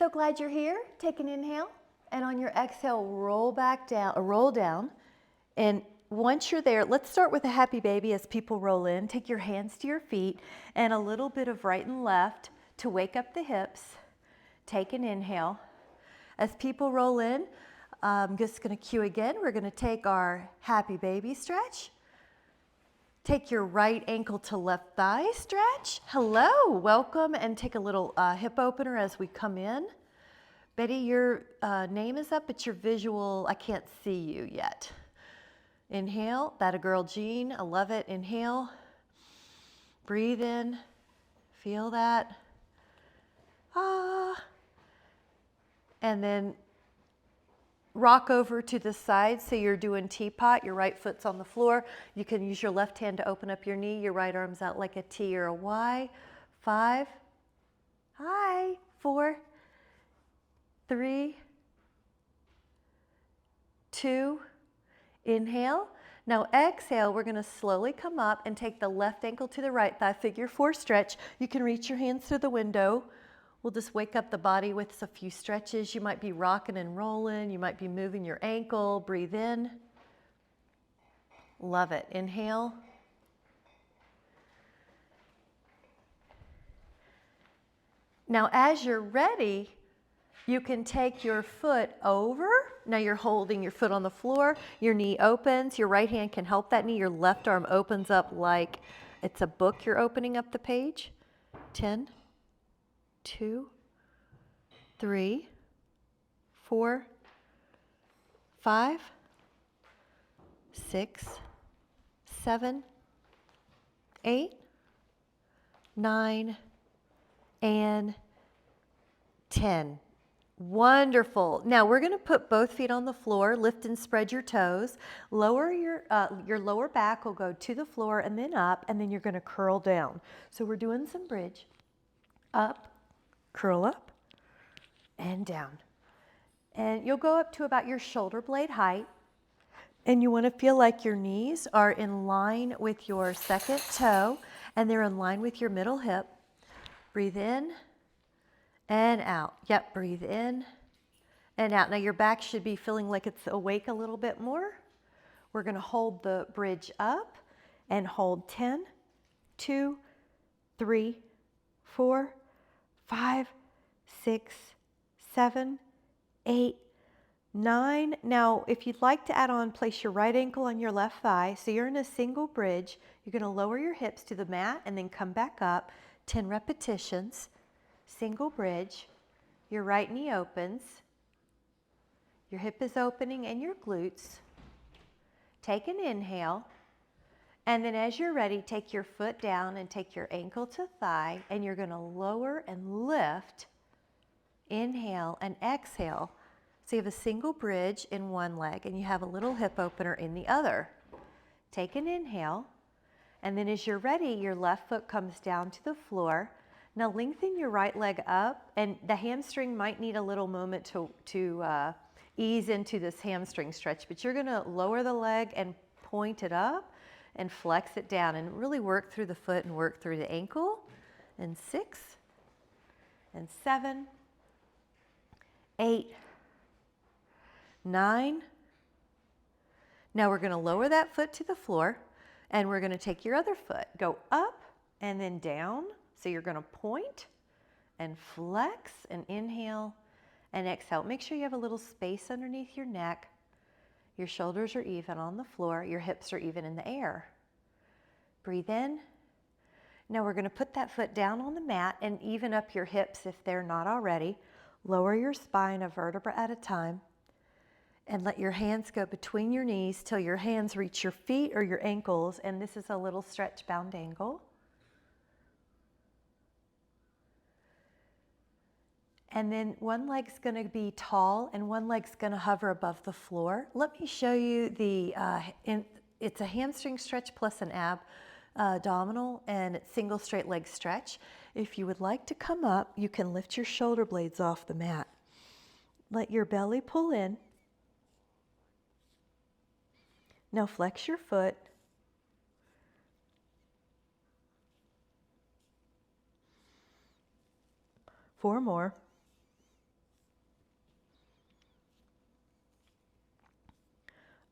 So glad you're here. Take an inhale, and on your exhale, roll back down, roll down. And once you're there, let's start with a happy baby as people roll in. Take your hands to your feet and a little bit of right and left to wake up the hips. Take an inhale. As people roll in, I'm just going to cue again. We're going to take our happy baby stretch. Take your right ankle to left thigh stretch. Hello, welcome, and take a little hip opener as we come in. Betty, your name is up, but your visual, I can't see you yet. Inhale, that a girl Jean, I love it. Inhale, breathe in, feel that. Ah. And then rock over to the side so you're doing teapot. Your right foot's on the floor. You can use your left hand to open up your knee. Your right arm's out like a T or a Y. 5, hi, 4, 3, 2, inhale. Now exhale, we're going to slowly come up and take the left ankle to the right thigh, figure 4 stretch. You can reach your hands through the window. We'll just wake up the body with a few stretches. You might be rocking and rolling. You might be moving your ankle. Breathe in. Love it. Inhale. Now, as you're ready, you can take your foot over. Now you're holding your foot on the floor. Your knee opens. Your right hand can help that knee. Your left arm opens up like it's a book you're opening up the page. 10. 2, 3, 4, 5, 6, 7, 8, 9, and 10. Wonderful. Now we're going to put both feet on the floor, lift and spread your toes. Lower your lower back will go to the floor and then up, and then you're going to curl down. So we're doing some bridge. Up, curl up, and down. And you'll go up to about your shoulder blade height. And you want to feel like your knees are in line with your second toe, and they're in line with your middle hip. Breathe in and out. Yep, breathe in and out. Now your back should be feeling like it's awake a little bit more. We're going to hold the bridge up and hold 10, 2, 3, 4, 5, 6, 7, 8, 9. Now, if you'd like to add on, place your right ankle on your left thigh. So you're in a single bridge. You're going to lower your hips to the mat and then come back up. 10 repetitions. Single bridge. Your right knee opens. Your hip is opening and your glutes. Take an inhale. And then as you're ready, take your foot down and take your ankle to thigh, and you're going to lower and lift. Inhale and exhale. So you have a single bridge in one leg and you have a little hip opener in the other. Take an inhale, and then as you're ready, your left foot comes down to the floor. Now lengthen your right leg up, and the hamstring might need a little moment to ease into this hamstring stretch, but you're going to lower the leg and point it up and flex it down and really work through the foot and work through the ankle. And 6, and 7, 8, 9. Now we're going to lower that foot to the floor, and we're going to take your other foot, go up and then down. So you're going to point and flex and inhale and exhale. Make sure you have a little space underneath your neck. Your shoulders are even on the floor. Your hips are even in the air. Breathe in. Now we're going to put that foot down on the mat and even up your hips if they're not already. Lower your spine a vertebra at a time. And let your hands go between your knees till your hands reach your feet or your ankles. And this is a little stretch bound angle. And then one leg's going to be tall and one leg's going to hover above the floor. Let me show you it's a hamstring stretch plus an abdominal, and it's single straight leg stretch. If you would like to come up, you can lift your shoulder blades off the mat. Let your belly pull in. Now flex your foot. Four more.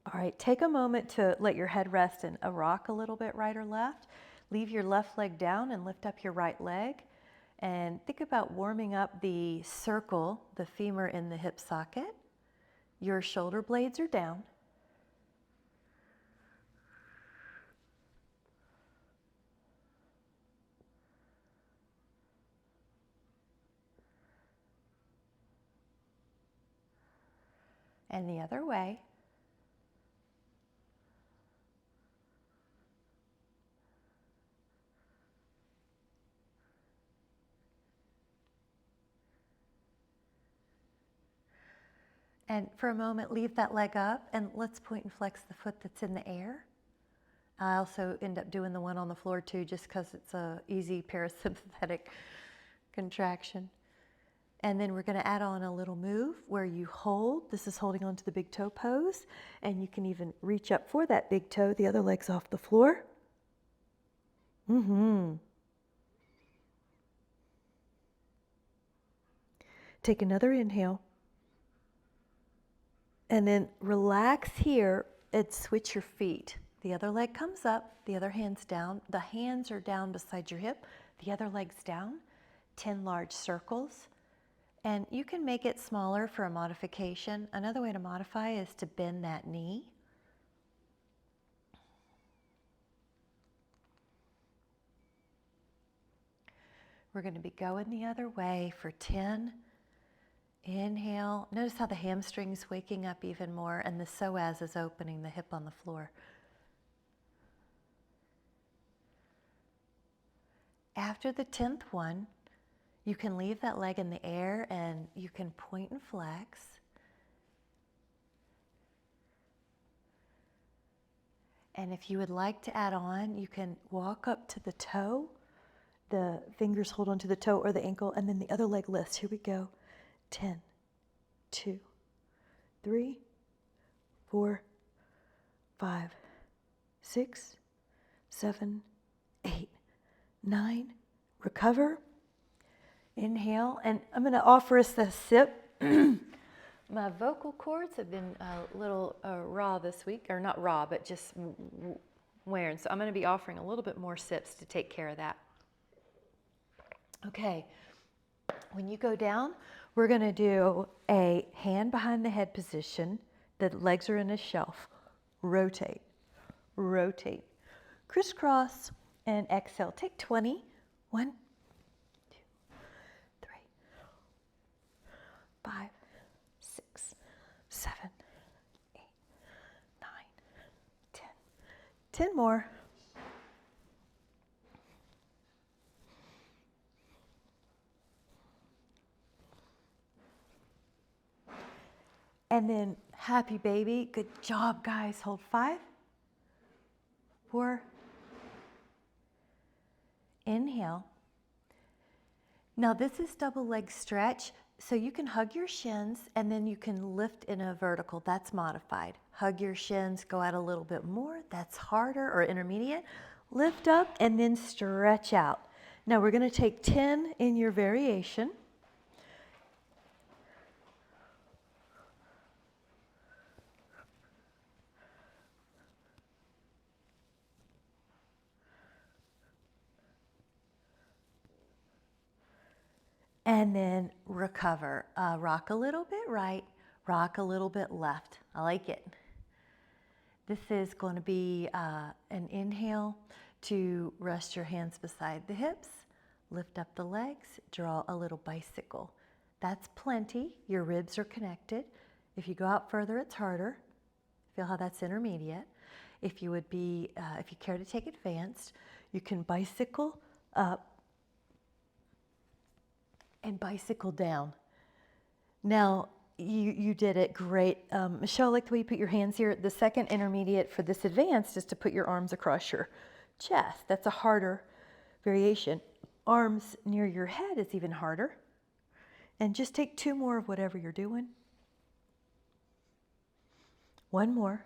All right, take a moment to let your head rest in a rock a little bit, right or left. Leave your left leg down and lift up your right leg. And think about warming up the circle, the femur in the hip socket. Your shoulder blades are down. And the other way. And for a moment, leave that leg up and let's point and flex the foot that's in the air. I also end up doing the one on the floor too, just because it's a easy parasympathetic contraction. And then we're going to add on a little move where you hold. This is holding onto the big toe pose. And you can even reach up for that big toe. The other leg's off the floor. Take another inhale. And then relax here and switch your feet. The other leg comes up, the other hand's down. The hands are down beside your hip. The other leg's down. 10 large circles. And you can make it smaller for a modification. Another way to modify is to bend that knee. We're going to be going the other way for 10. Inhale. Notice how the hamstring's waking up even more and the psoas is opening, the hip on the floor. After the 10th one, you can leave that leg in the air and you can point and flex. And if you would like to add on, you can walk up to the toe. The fingers hold onto the toe or the ankle, and then the other leg lifts. Here we go. 10, 2, 3, 4, 5, 6, 7, 8, 9. Recover. Inhale, and I'm going to offer us a sip. My vocal cords have been a little raw this week, or not raw, but just wearing. So I'm going to be offering a little bit more sips to take care of that. Okay, when you go down, we're going to do a hand behind the head position. The legs are in a shelf. Rotate, rotate, crisscross, and exhale. Take 20. 1, 2, 3, 5, 6, 7, 8, 9, 10. 10 more. And then happy baby. Good job, guys. Hold 5, 4. Inhale. Now this is double leg stretch. So you can hug your shins and then you can lift in a vertical. That's modified. Hug your shins, go out a little bit more. That's harder or intermediate. Lift up and then stretch out. Now we're going to take 10 in your variation. And then recover. Rock a little bit right, rock a little bit left. I like it. This is going to be an inhale to rest your hands beside the hips, lift up the legs, draw a little bicycle. That's plenty. Your ribs are connected. If you go out further, it's harder. Feel how that's intermediate. If you care to take advanced, you can bicycle up and bicycle down. Now, you did it great. Michelle, I like the way you put your hands here. The second intermediate for this advanced is to put your arms across your chest. That's a harder variation. Arms near your head is even harder. And just take 2 more of whatever you're doing. 1 more.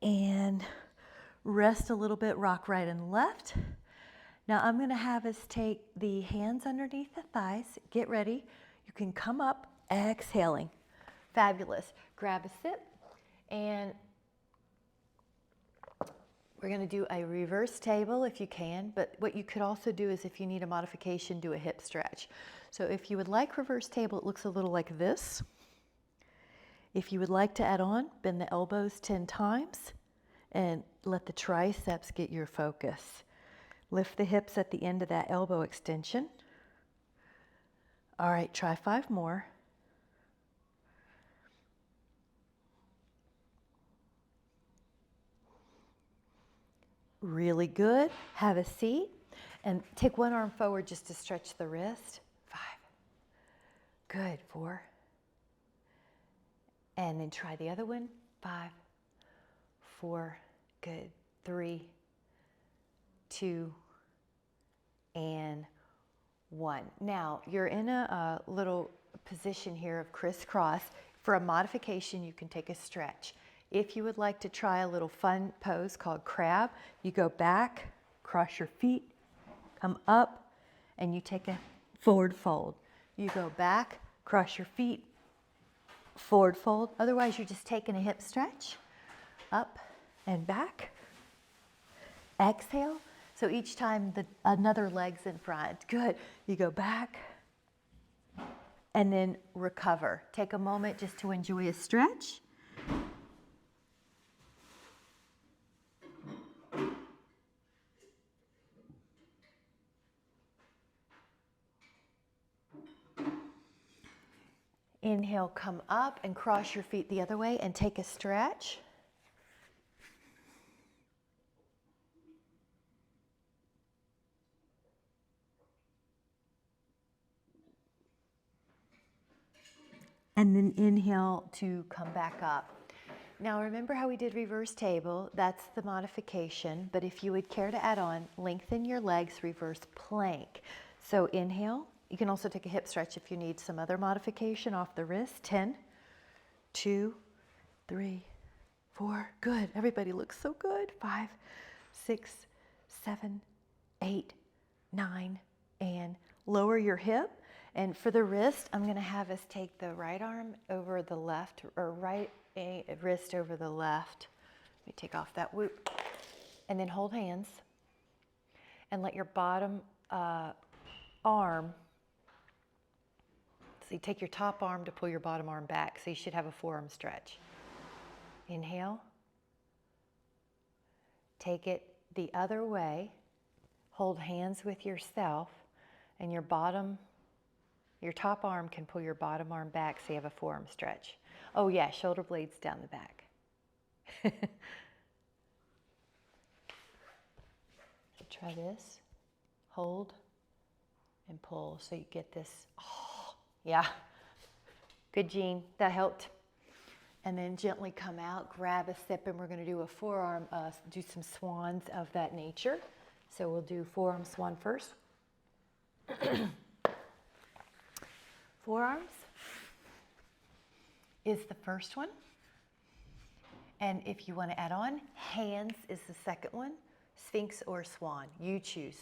And rest a little bit, rock right and left. Now I'm going to have us take the hands underneath the thighs. Get ready. You can come up, exhaling. Fabulous. Grab a sip, and we're going to do a reverse table if you can, but what you could also do is if you need a modification, do a hip stretch. So if you would like reverse table, it looks a little like this. If you would like to add on, bend the elbows 10 times and let the triceps get your focus. Lift the hips at the end of that elbow extension. All right, try 5 more. Really good. Have a seat and take one arm forward just to stretch the wrist. 5. Good. 4. And then try the other one. 5, 4. Good. 3, 2, and 1. Now, you're in a little position here of crisscross. For a modification, you can take a stretch. If you would like to try a little fun pose called crab, you go back, cross your feet, come up, and you take a forward fold. You go back, cross your feet, forward fold. Otherwise, you're just taking a hip stretch, up and back. Exhale. So each time another leg's in front. Good. You go back and then recover. Take a moment just to enjoy a stretch. Inhale, come up and cross your feet the other way and take a stretch. And then inhale to come back up. Now remember how we did reverse table? That's the modification, but if you would care to add on, lengthen your legs, reverse plank. So inhale. You can also take a hip stretch if you need some other modification off the wrist. 10, 2, 3, 4. Good. Everybody looks so good. 5, 6, 7, 8, 9, and lower your hip. And for the wrist, I'm going to have us take the right arm over the left, or right wrist over the left. Let me take off that whoop. And then hold hands and let your bottom arm, so you take your top arm to pull your bottom arm back. So you should have a forearm stretch. Inhale. Take it the other way. Hold hands with yourself, and your top arm can pull your bottom arm back so you have a forearm stretch. Oh yeah, shoulder blades down the back. So try this. Hold and pull so you get this. Oh, yeah. Good, Jean. That helped. And then gently come out, grab a sip, and we're going to do a forearm, do some swans of that nature. So we'll do forearm swan first. Forearms is the first one. And if you want to add on, hands is the second one. Sphinx or swan, you choose.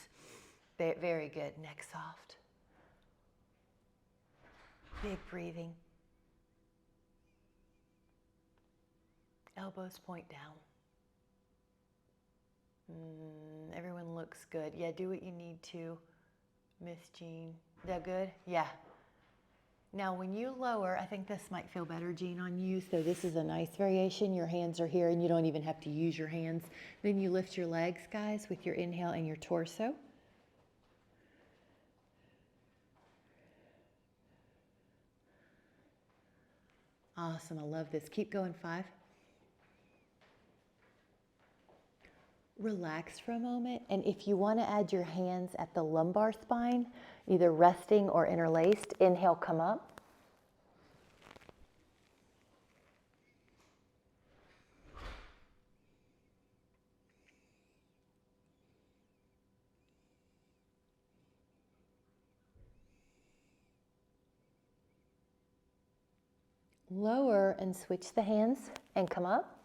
Very good. Neck soft. Big breathing. Elbows point down. Everyone looks good. Yeah, do what you need to, Miss Jean. Is that good? Yeah. Now when you lower, I think this might feel better, Jean, on you. So this is a nice variation. Your hands are here and you don't even have to use your hands. Then you lift your legs, guys, with your inhale and your torso. Awesome, I love this. Keep going, 5. Relax for a moment, and if you want to add your hands at the lumbar spine, either resting or interlaced, inhale, come up. Lower and switch the hands and come up.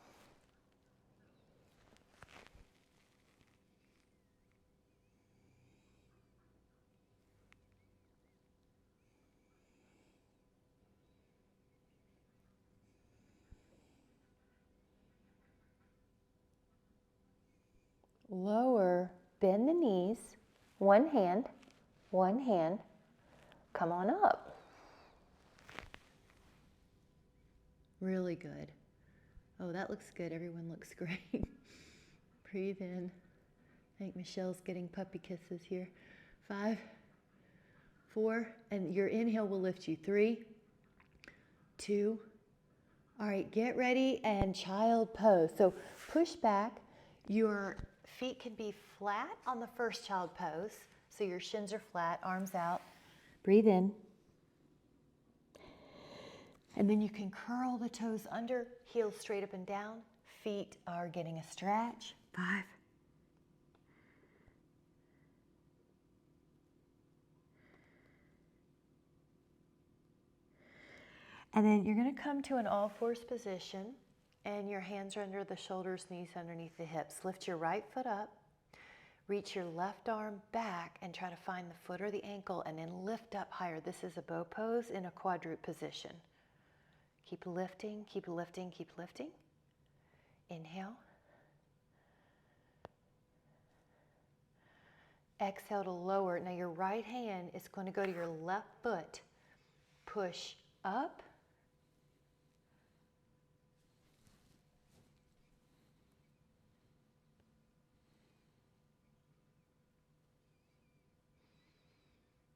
lower, bend the knees, one hand, come on up. Really good. Oh, that looks good. Everyone looks great. Breathe in. I think Michelle's getting puppy kisses here. 5, 4, and your inhale will lift you. 3, 2. All right, get ready and child pose. So push back. Your feet can be flat on the first child pose. So your shins are flat, arms out. Breathe in. And then you can curl the toes under, heels straight up and down. Feet are getting a stretch. 5. And then you're going to come to an all-fours position, and your hands are under the shoulders, knees underneath the hips. Lift your right foot up, reach your left arm back, and try to find the foot or the ankle, and then lift up higher. This is a bow pose in a quadruped position. Keep lifting, keep lifting, keep lifting. Inhale. Exhale to lower. Now your right hand is going to go to your left foot. Push up.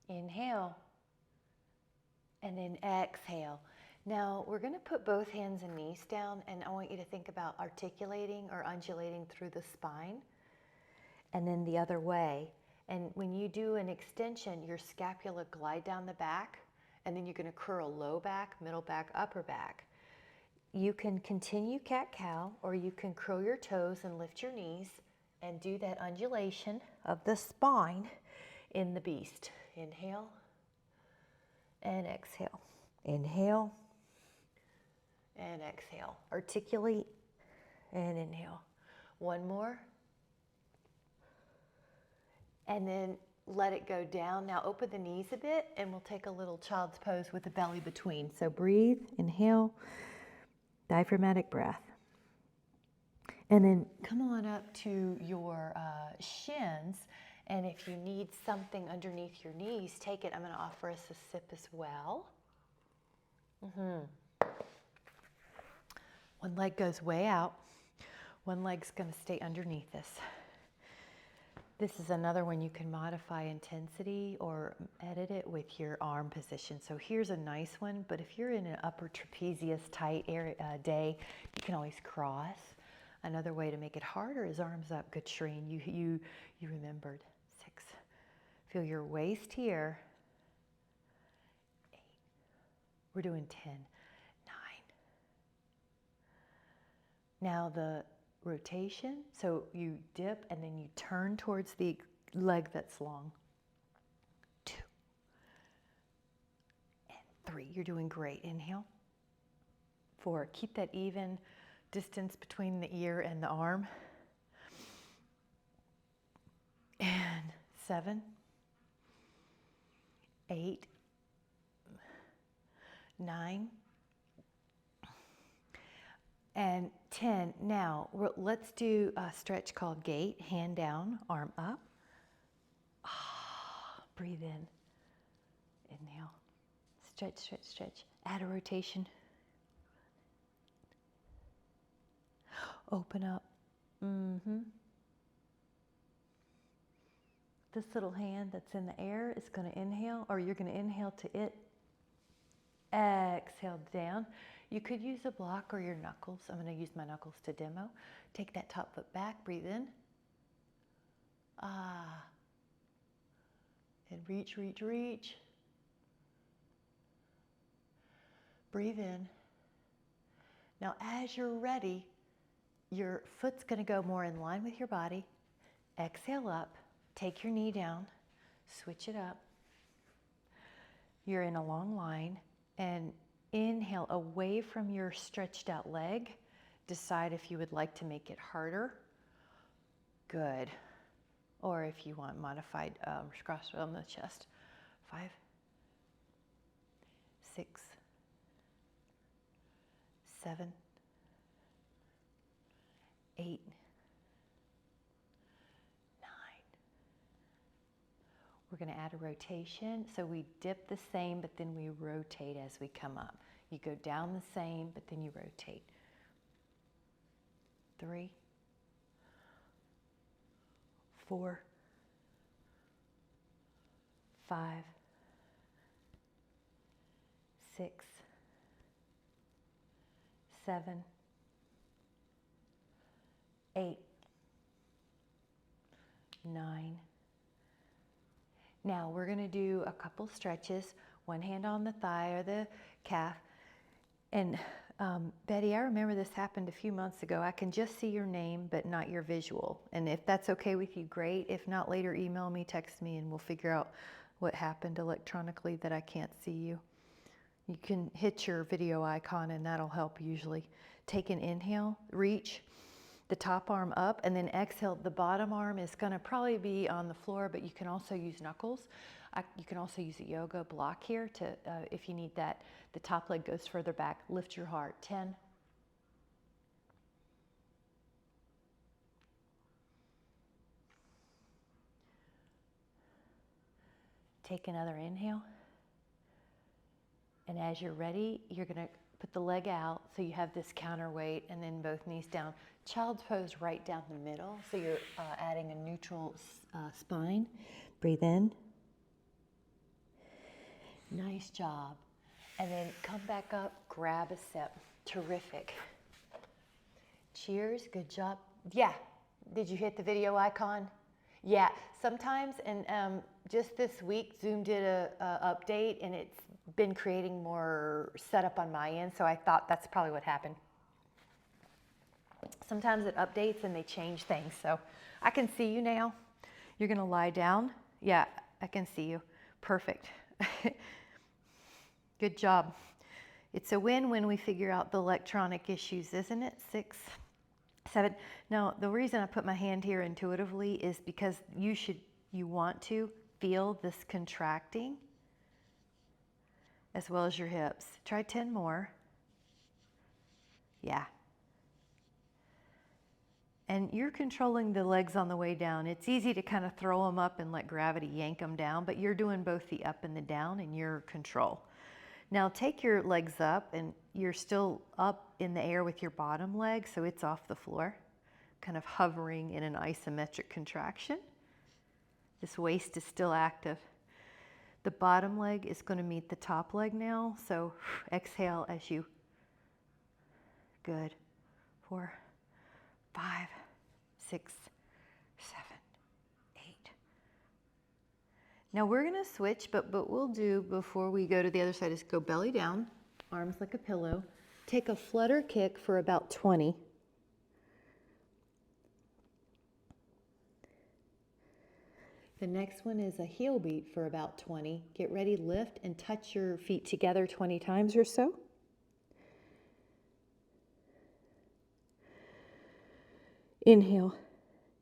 Inhale. And then exhale. Now we're going to put both hands and knees down, and I want you to think about articulating or undulating through the spine and then the other way. And when you do an extension, your scapula glide down the back, and then you're going to curl low back, middle back, upper back. You can continue cat-cow, or you can curl your toes and lift your knees and do that undulation of the spine in the beast. Inhale and exhale. Inhale and exhale. Articulate and inhale. One more. And then let it go down. Now open the knees a bit, and we'll take a little child's pose with the belly between. So breathe, inhale, diaphragmatic breath. And then come on up to your shins. And if you need something underneath your knees, take it. I'm going to offer us a sip as well. One leg goes way out. One leg's going to stay underneath this. This is another one you can modify intensity or edit it with your arm position. So here's a nice one, but if you're in an upper trapezius tight area, day, you can always cross. Another way to make it harder is arms up. Good, Shreen. You remembered. 6. Feel your waist here. 8. We're doing 10. 9. Now the rotation, so you dip and then you turn towards the leg that's long. 2 and 3. You're doing great. Inhale. 4. Keep that even distance between the ear and the arm. And 7, 8, 9, and 10. Now, let's do a stretch called gate. Hand down, arm up. Breathe in. Inhale. Stretch, stretch, stretch. Add a rotation. Open up. This little hand that's in the air is going to inhale, or you're going to inhale to it. Exhale down. You could use a block or your knuckles. I'm going to use my knuckles to demo. Take that top foot back. Breathe in. And reach, reach, reach. Breathe in. Now, as you're ready, your foot's going to go more in line with your body. Exhale up. Take your knee down. Switch it up. You're in a long line. And inhale away from your stretched out leg. Decide if you would like to make it harder. Good. Or if you want modified cross on the chest. 5, 6, 7, 8, going to add a rotation. So we dip the same, but then we rotate as we come up. You go down the same, but then you rotate. 3, 4, 5, 6, 7, 8, 9. Now we're going to do a couple stretches, one hand on the thigh or the calf. And Betty, I remember this happened a few months ago. I can just see your name, but not your visual. And if that's okay with you, great. If not, later email me, text me, and we'll figure out what happened electronically that I can't see you. You can hit your video icon and that'll help usually. Take an inhale, reach the top arm up, and then exhale. The bottom arm is going to probably be on the floor, but you can also use knuckles. You can also use a yoga block here to, if you need that. The top leg goes further back. Lift your heart. 10. Take another inhale. And as you're ready, you're going to put the leg out so you have this counterweight, and then both knees down. Child's pose right down the middle, so you're adding a neutral spine. Breathe in. Nice job. And then come back up, grab a step. Terrific. Cheers, good job. Yeah, did you hit the video icon? Yeah, sometimes, and just this week, Zoom did a update, and it's been creating more setup on my end, so I thought that's probably what happened. Sometimes it updates and they change things, so I can see you now. You're gonna lie down. Yeah, I can see you. Perfect. Good job. It's a win when we figure out the electronic issues, isn't it? 6, 7. Now, the reason I put my hand here intuitively is because you want to feel this contracting as well as your hips. Try 10 more. Yeah. And you're controlling the legs on the way down. It's easy to kind of throw them up and let gravity yank them down, but you're doing both the up and the down in your control. Now take your legs up, and you're still up in the air with your bottom leg, so it's off the floor, kind of hovering in an isometric contraction. This waist is still active. The bottom leg is going to meet the top leg now, so exhale as you, good, 4, 5, 6, 7, 8. Now we're going to switch, but what we'll do before we go to the other side is go belly down, arms like a pillow. Take a flutter kick for about 20. The next one is a heel beat for about 20. Get ready, lift, and touch your feet together 20 times or so. Inhale.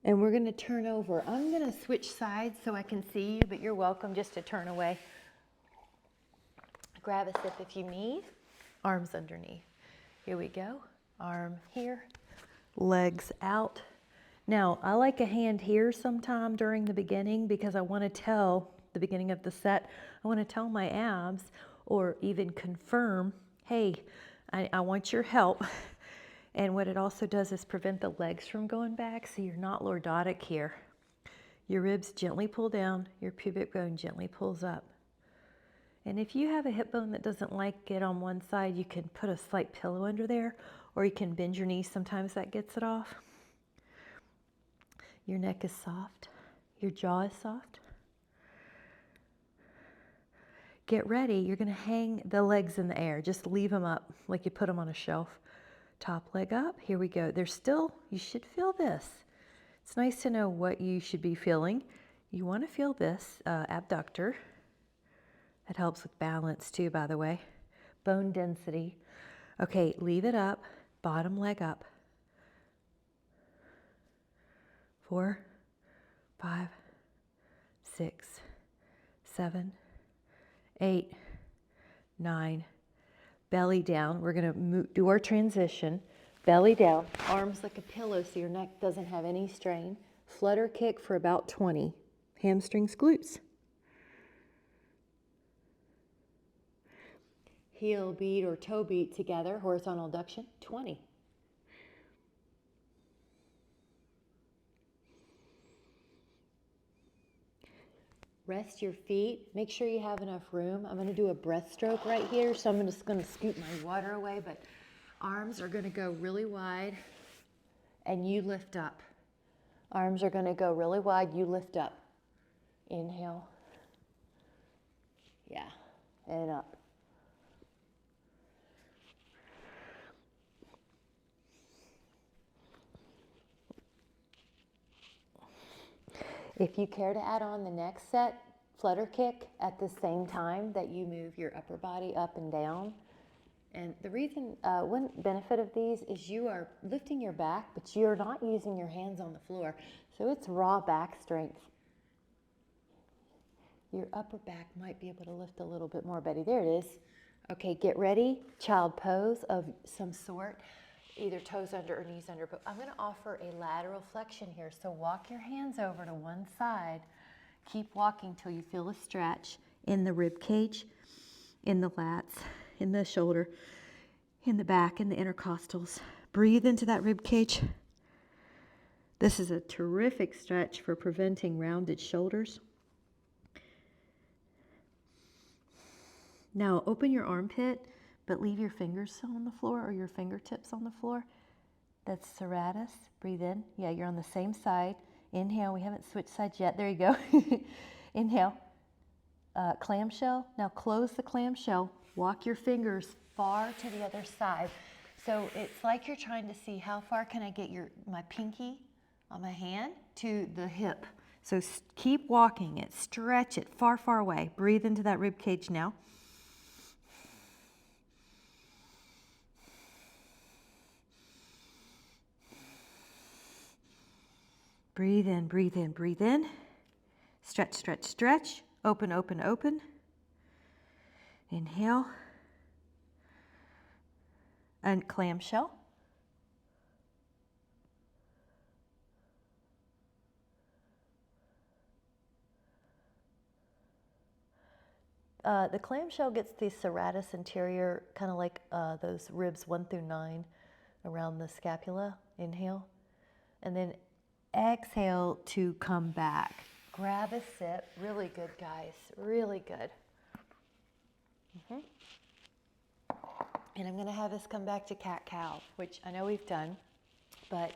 And we're going to turn over. I'm going to switch sides so I can see you, but you're welcome just to turn away. Grab a sip if you need. Arms underneath. Here we go. Arm here. Legs out. Now, I like a hand here sometime during the beginning because I want to tell, the beginning of the set, I want to tell my abs or even confirm, hey, I want your help. And what it also does is prevent the legs from going back, so you're not lordotic here. Your ribs gently pull down, your pubic bone gently pulls up. And if you have a hip bone that doesn't like it on one side, you can put a slight pillow under there, or you can bend your knees. Sometimes that gets it off. Your neck is soft. Your jaw is soft. Get ready. You're going to hang the legs in the air. Just leave them up like you put them on a shelf. Top leg up. Here we go. There's still, you should feel this. It's nice to know what you should be feeling. You want to feel this abductor. That helps with balance too, by the way. Bone density. Okay, leave it up. Bottom leg up. 4, 5, 6, 7, 8, 9. Belly down. We're going to do our transition. Belly down. Arms like a pillow so your neck doesn't have any strain. Flutter kick for about 20. Hamstrings, glutes. heel beat or toe beat together, horizontal adduction, 20. Rest your feet. Make sure you have enough room. I'm going to do a breaststroke right here, so I'm just going to scoot my water away, but arms are going to go really wide, and you lift up. Arms are going to go really wide, you lift up. Inhale. Yeah, and up. If you care to add on the next set, flutter kick at the same time that you move your upper body up and down. And the reason, one benefit of these is you are lifting your back, but you're not using your hands on the floor. So it's raw back strength. Your upper back might be able to lift a little bit more, Betty. There it is. Okay, get ready. Child pose of some sort. Either toes under or knees under, but I'm going to offer a lateral flexion here. So walk your hands over to one side. Keep walking till you feel a stretch in the rib cage, in the lats, in the shoulder, in the back, in the intercostals. Breathe into that rib cage. This is a terrific stretch for preventing rounded shoulders. Now open your armpit, but leave your fingers on the floor or your fingertips on the floor. That's serratus. Breathe in. Yeah, you're on the same side. Inhale. We haven't switched sides yet. There you go. Inhale. Clamshell. Now close the clamshell. Walk your fingers far to the other side. So it's like you're trying to see how far can I get my pinky on my hand to the hip. So keep walking it. Stretch it far, far away. Breathe into that rib cage now. Breathe in, breathe in, breathe in. Stretch, stretch, stretch. Open, open, open. Inhale. And clamshell. The clamshell gets the serratus anterior, kind of like those ribs 1 through 9 around the scapula. Inhale. And then exhale to come back. Grab a sip. Really good, guys. Really good. And I'm going to have us come back to cat-cow, which I know we've done, but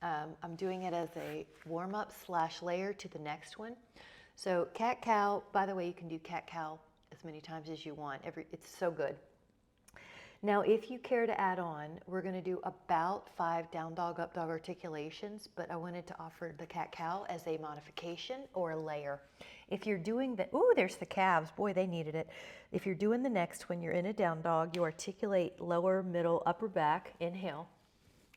I'm doing it as a warm-up / layer to the next one. So cat-cow, by the way, you can do cat-cow as many times as you want. It's so good. Now, if you care to add on, we're going to do about 5 down dog, up dog articulations, but I wanted to offer the cat-cow as a modification or a layer. If you're doing the, ooh, there's the calves. Boy, they needed it. If you're doing the next, when you're in a down dog, you articulate lower, middle, upper back, inhale,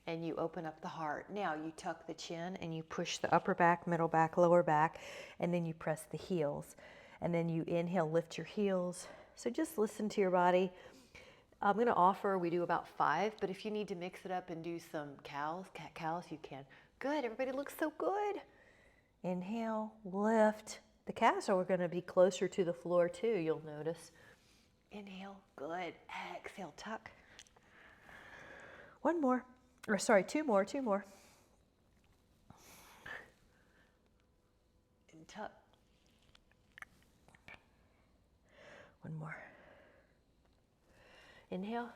and you open up the heart. Now, you tuck the chin and you push the upper back, middle back, lower back, and then you press the heels. And then you inhale, lift your heels. So just listen to your body. I'm going to offer, we do about 5, but if you need to mix it up and do some cat-cows, you can. Good, everybody looks so good. Inhale, lift. The calves are going to be closer to the floor too, you'll notice. Inhale, good. Exhale, tuck. 1 more, or sorry, 2 more. And tuck. 1 more. Inhale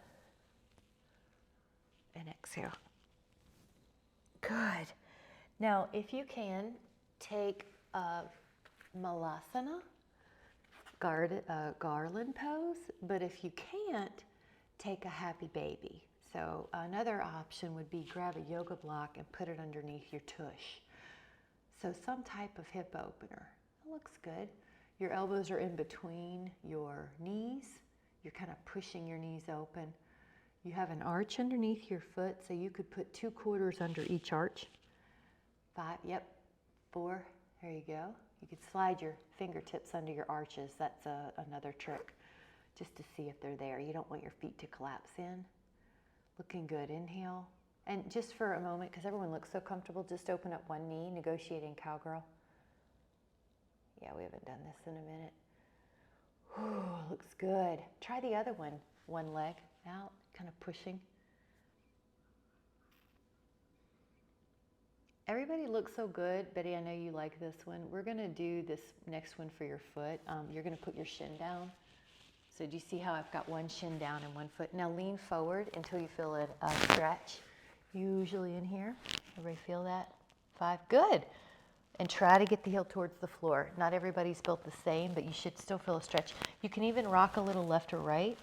and exhale. Good. Now, if you can, take a malasana, garland pose, but if you can't, take a happy baby. So another option would be grab a yoga block and put it underneath your tush. So some type of hip opener. It looks good. Your elbows are in between your knees. You're kind of pushing your knees open. You have an arch underneath your foot, so you could put 2 quarters under each arch. 5, yep, 4, there you go. You could slide your fingertips under your arches. That's another trick, just to see if they're there. You don't want your feet to collapse in. Looking good, inhale. And just for a moment, because everyone looks so comfortable, just open up 1 knee, negotiating cowgirl. Yeah, we haven't done this in a minute. Ooh, looks good. Try the other one. one leg out, kind of pushing. Everybody looks so good. Betty, I know you like this one. We're gonna do this next one for your foot. You're gonna put your shin down. So do you see how I've got one shin down and one foot? Now lean forward until you feel a stretch. Usually in here. Everybody feel that? 5, good. And try to get the heel towards the floor. Not everybody's built the same, but you should still feel a stretch. You can even rock a little left or right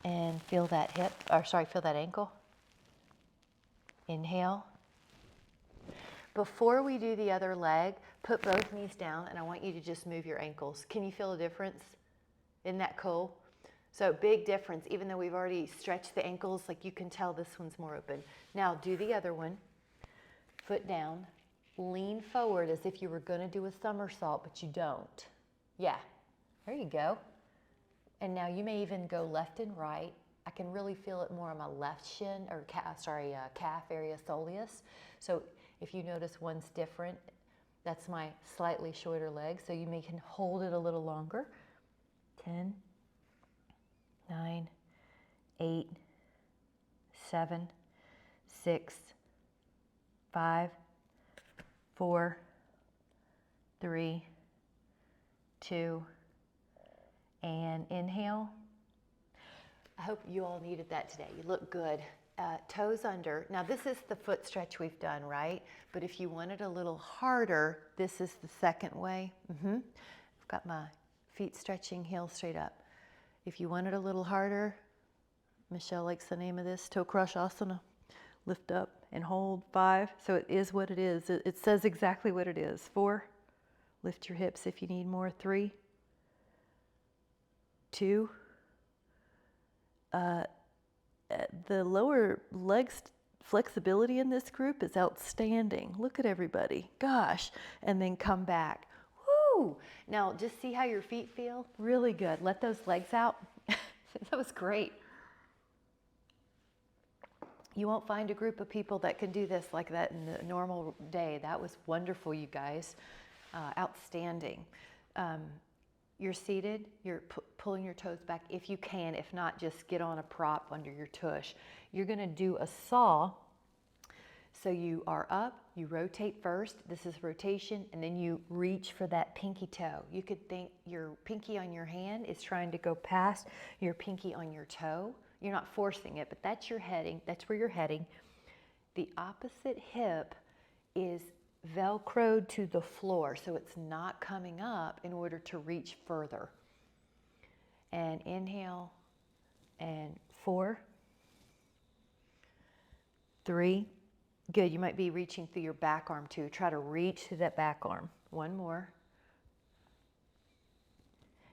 and feel that hip, or sorry, feel that ankle. Inhale. Before we do the other leg, put both knees down and I want you to just move your ankles. Can you feel a difference? Isn't that cool? So big difference, even though we've already stretched the ankles, like you can tell this one's more open. Now do the other one. Foot down, lean forward as if you were gonna do a somersault, but you don't. Yeah, there you go. And now you may even go left and right. I can really feel it more on my left shin, or calf area soleus. So if you notice one's different, that's my slightly shorter leg, so you can hold it a little longer. 10, 9, 8, 7, 6, 5, 4, 3, 2, and inhale. I hope you all needed that today. You look good. Toes under. Now this is the foot stretch we've done, right? But if you want it a little harder, this is the second way. I've got my feet stretching, heel straight up. If you want it a little harder, Michelle likes the name of this, toe crush asana. Lift up and hold. 5. So it is what it is. It says exactly what it is. 4. Lift your hips if you need more. 3. 2. The lower legs flexibility in this group is outstanding. Look at everybody. Gosh. And then come back. Woo! Now just see how your feet feel. Really good. Let those legs out. That was great. You won't find a group of people that can do this like that in the normal day. That was wonderful, you guys. Outstanding. You're seated, you're pulling your toes back if you can. If not, just get on a prop under your tush. You're gonna do a saw. So you are up, you rotate first, this is rotation, and then you reach for that pinky toe. You could think your pinky on your hand is trying to go past your pinky on your toe. You're not forcing it, but that's your heading, that's where you're heading. The opposite hip is Velcroed to the floor, so it's not coming up in order to reach further. And inhale, and 4, 3, good. You might be reaching through your back arm too. Try to reach through that back arm. 1 more.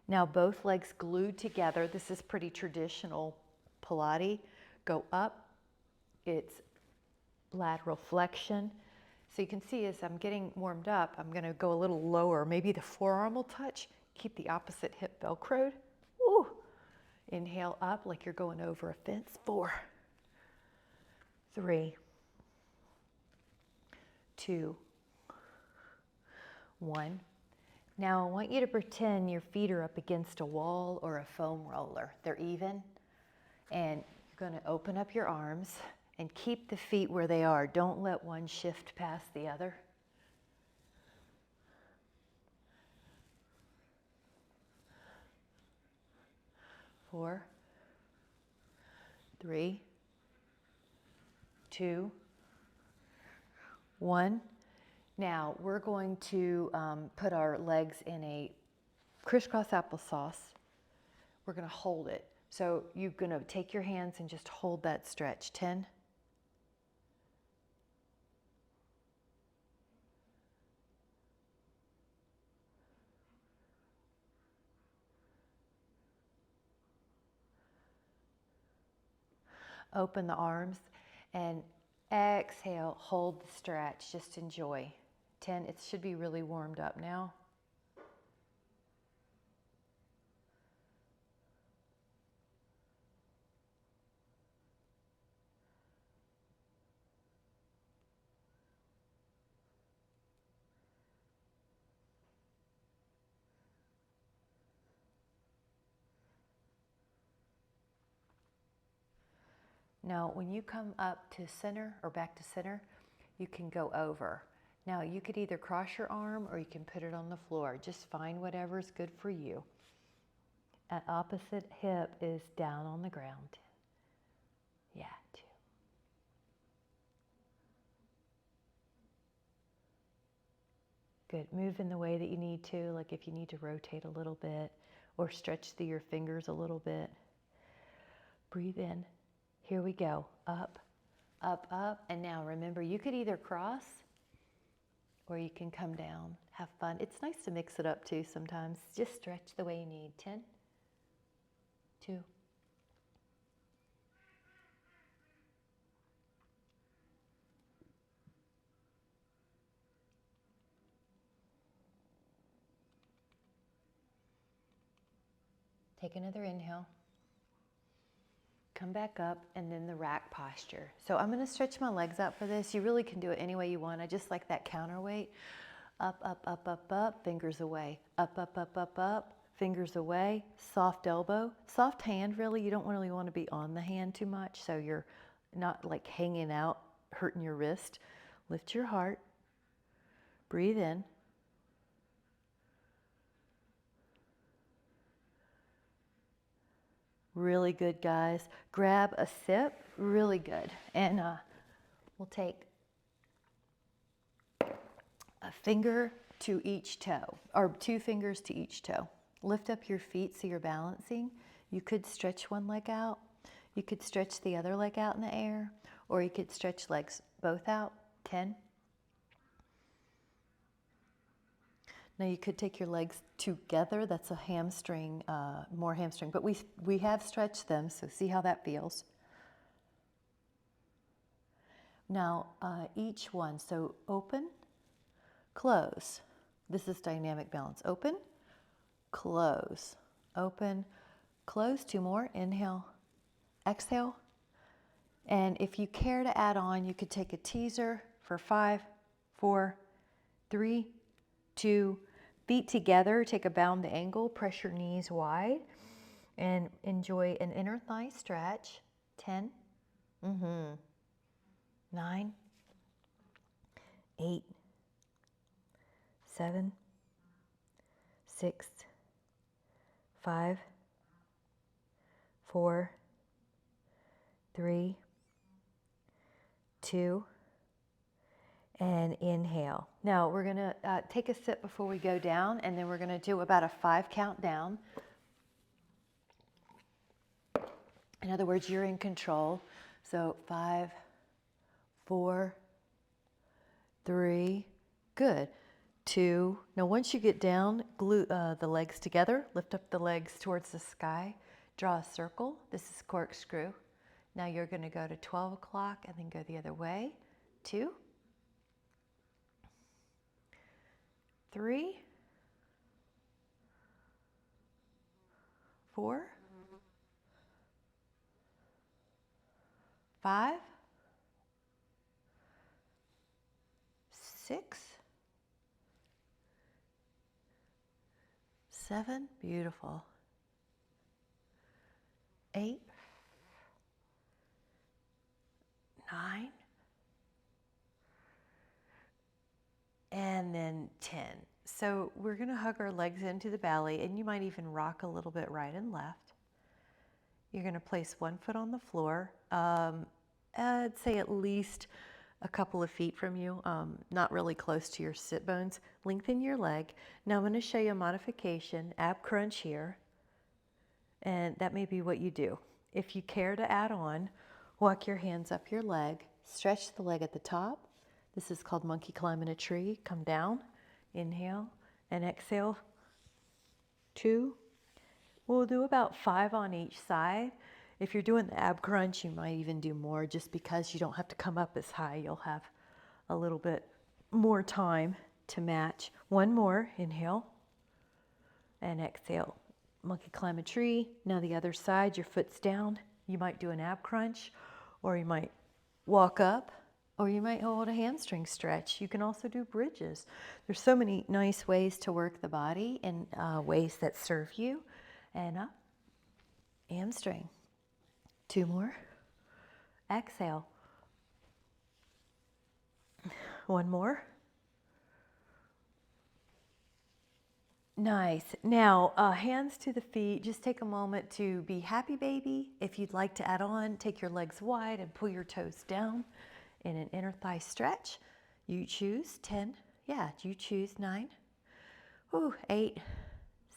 Now both legs glued together. This is pretty traditional Pilates. Go up, it's lateral flexion. So you can see as I'm getting warmed up, I'm gonna go a little lower. Maybe the forearm will touch. Keep the opposite hip Velcroed. Woo. Inhale up like you're going over a fence. 4, 3, 2, 1. Now I want you to pretend your feet are up against a wall or a foam roller. They're even. And you're gonna open up your arms and keep the feet where they are. Don't let one shift past the other. 4, 3, 2, 1. Now we're going to put our legs in a crisscross applesauce. We're gonna hold it. So you're gonna take your hands and just hold that stretch. 10, open the arms and exhale, hold the stretch, just enjoy. 10, it should be really warmed up now. Now, when you come up to center or back to center, you can go over. Now, you could either cross your arm or you can put it on the floor. Just find whatever's good for you. At opposite hip is down on the ground. Yeah, 2. Good. Move in the way that you need to, like if you need to rotate a little bit or stretch through your fingers a little bit. Breathe in. Here we go. Up, up, up. And now remember, you could either cross or you can come down. Have fun. It's nice to mix it up too sometimes. Just stretch the way you need. 10, 2. Take another inhale. Come back up, and then the rack posture. So I'm going to stretch my legs out for this. You really can do it any way you want. I just like that counterweight. Up, up, up, up, up, fingers away. Up, up, up, up, up, fingers away. Soft elbow. Soft hand, really. You don't really want to be on the hand too much, so you're not like hanging out, hurting your wrist. Lift your heart. Breathe in. Really good, guys. Grab a sip. Really good. And we'll take a finger to each toe, or 2 fingers to each toe. Lift up your feet so you're balancing. You could stretch one leg out. You could stretch the other leg out in the air, or you could stretch legs both out. 10. Now you could take your legs together. That's a hamstring, more hamstring, but we have stretched them, so see how that feels. Now each one, so open, close. This is dynamic balance. Open, close, open, close. 2 more. Inhale, exhale. And if you care to add on, you could take a teaser for 5, 4, 3, 2, feet together, take a bound angle, press your knees wide, and enjoy an inner thigh stretch. 10, 9, 8, 7, 6, 5, 4, 3, 2, and inhale. Now we're gonna take a sip before we go down, and then we're gonna do about a 5 count down. In other words, you're in control. So 5, 4, 3, good. 2. Now once you get down, glue the legs together, lift up the legs towards the sky, draw a circle. This is corkscrew. Now you're gonna go to 12 o'clock and then go the other way. 2, 3, 4, 5, 6, 7, beautiful. 8, 9, and then 10. So we're going to hug our legs into the belly, and you might even rock a little bit right and left. You're going to place 1 foot on the floor. I'd say at least a couple of feet from you, not really close to your sit bones. Lengthen your leg. Now I'm going to show you a modification, ab crunch here, and that may be what you do. If you care to add on, walk your hands up your leg, stretch the leg at the top. This is called monkey climbing a tree. Come down, inhale, and exhale. 2. We'll do about 5 on each side. If you're doing the ab crunch, you might even do more just because you don't have to come up as high. You'll have a little bit more time to match. 1 more, inhale, and exhale. Monkey climb a tree. Now the other side, your foot's down. You might do an ab crunch, or you might walk up, or you might hold a hamstring stretch. You can also do bridges. There's so many nice ways to work the body in ways that serve you. And up, hamstring. 2 more, Exhale. One more. Nice. Now, hands to the feet. Just take a moment to be happy, baby. If you'd like to add on, take your legs wide and pull your toes down in an inner thigh stretch. You choose 10. Yeah, you choose 9. Ooh, 8,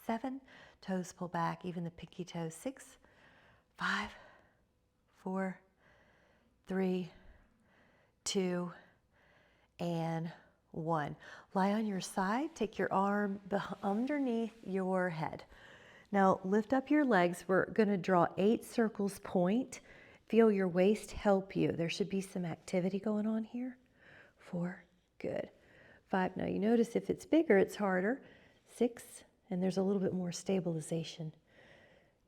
7. Toes pull back, even the pinky toes. 6, 5, 4, 3, 2, and 1. Lie on your side, take your arm underneath your head. Now lift up your legs. We're going to draw 8 circles point. Feel your waist help you. There should be some activity going on here. 4, good. 5, now you notice if it's bigger, it's harder. 6, and there's a little bit more stabilization.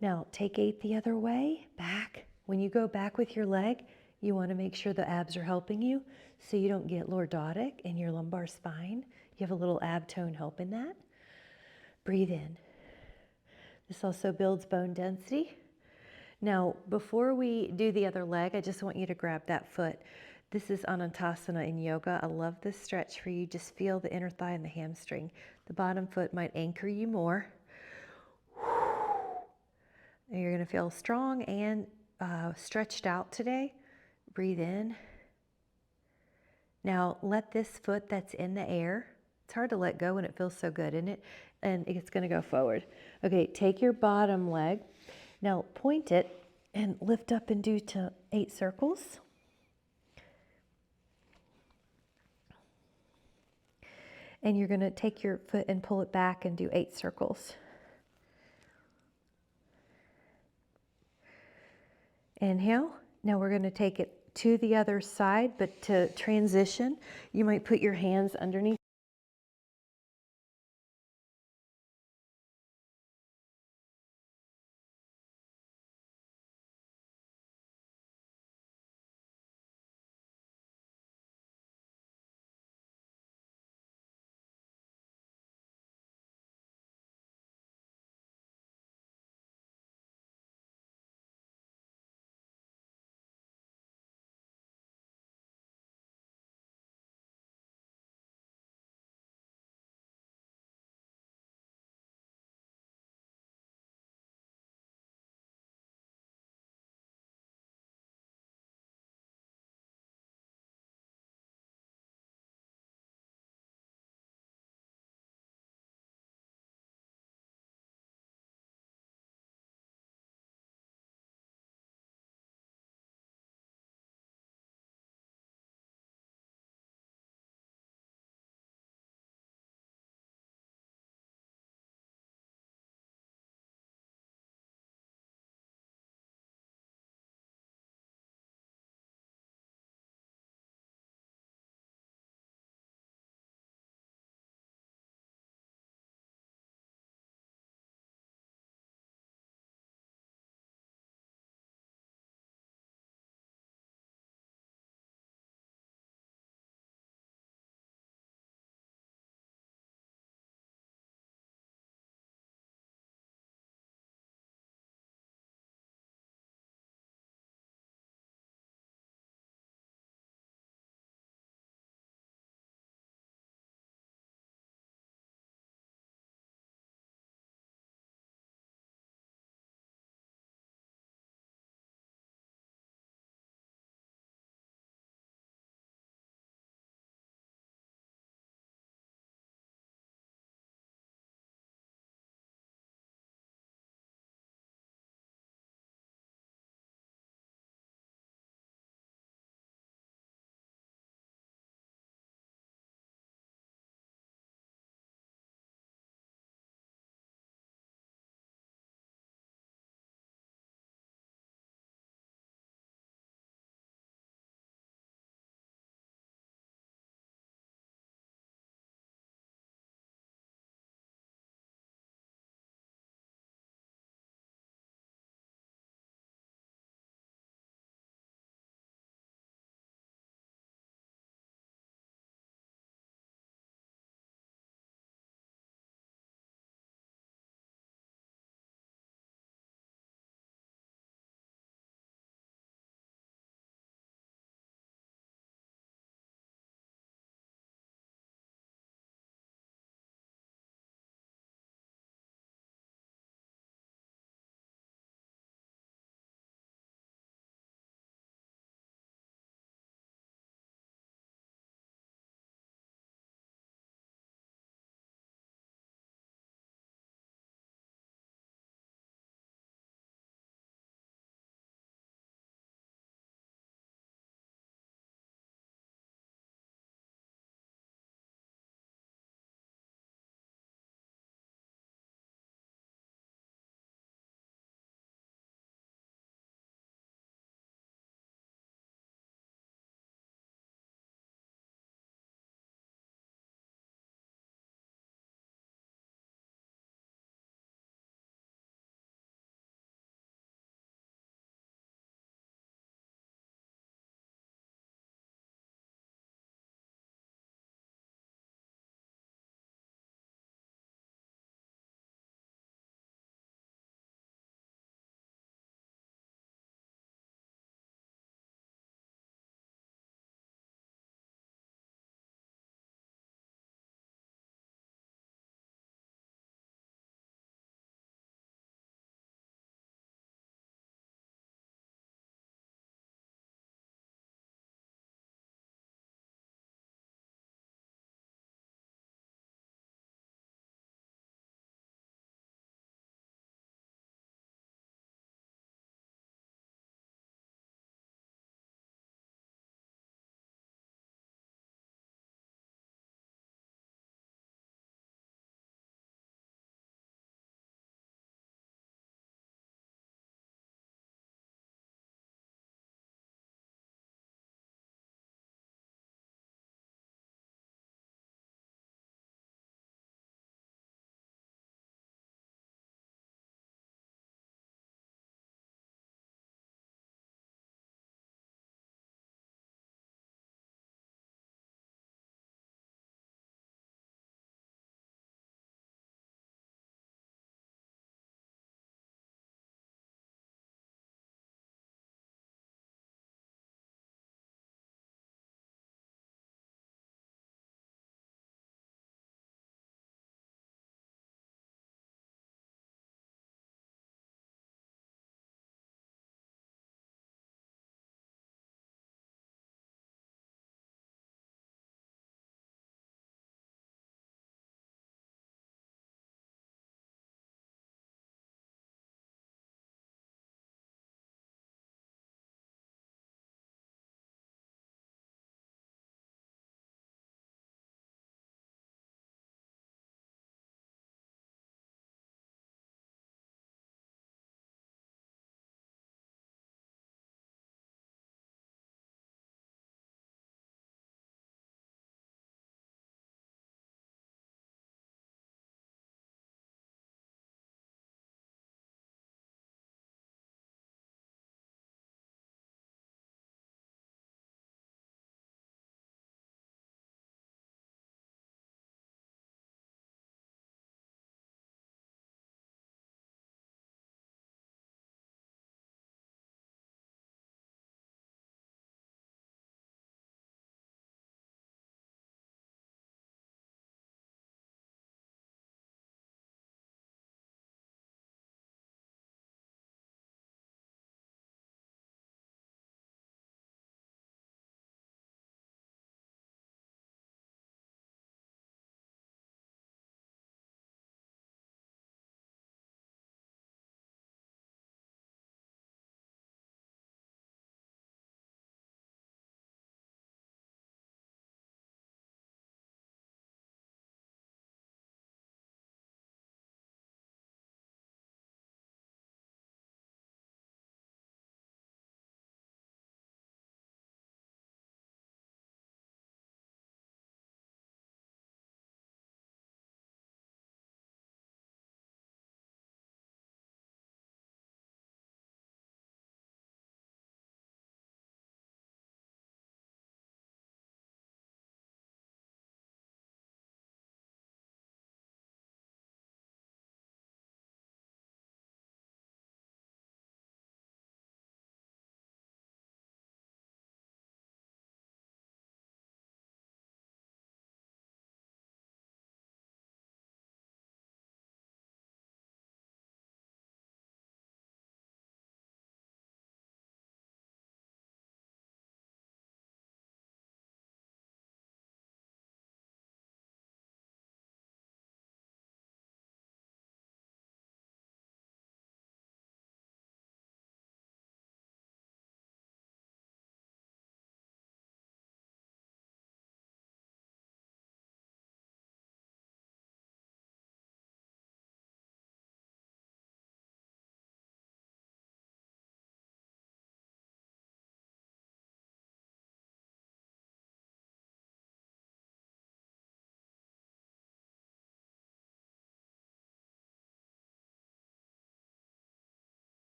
Now take 8 the other way, back. When you go back with your leg, you want to make sure the abs are helping you so you don't get lordotic in your lumbar spine. You have a little ab tone helping that. Breathe in. This also builds bone density. Now, before we do the other leg, I just want you to grab that foot. This is Anantasana in yoga. I love this stretch for you. Just feel the inner thigh and the hamstring. The bottom foot might anchor you more. And you're going to feel strong and stretched out today. Breathe in. Now let this foot that's in the air, it's hard to let go when it feels so good, isn't it? And it's going to go forward. Okay, take your bottom leg. Now point it and lift up and do 8 circles. And you're going to take your foot and pull it back and do 8 circles. Inhale. Now we're going to take it to the other side, but to transition, you might put your hands underneath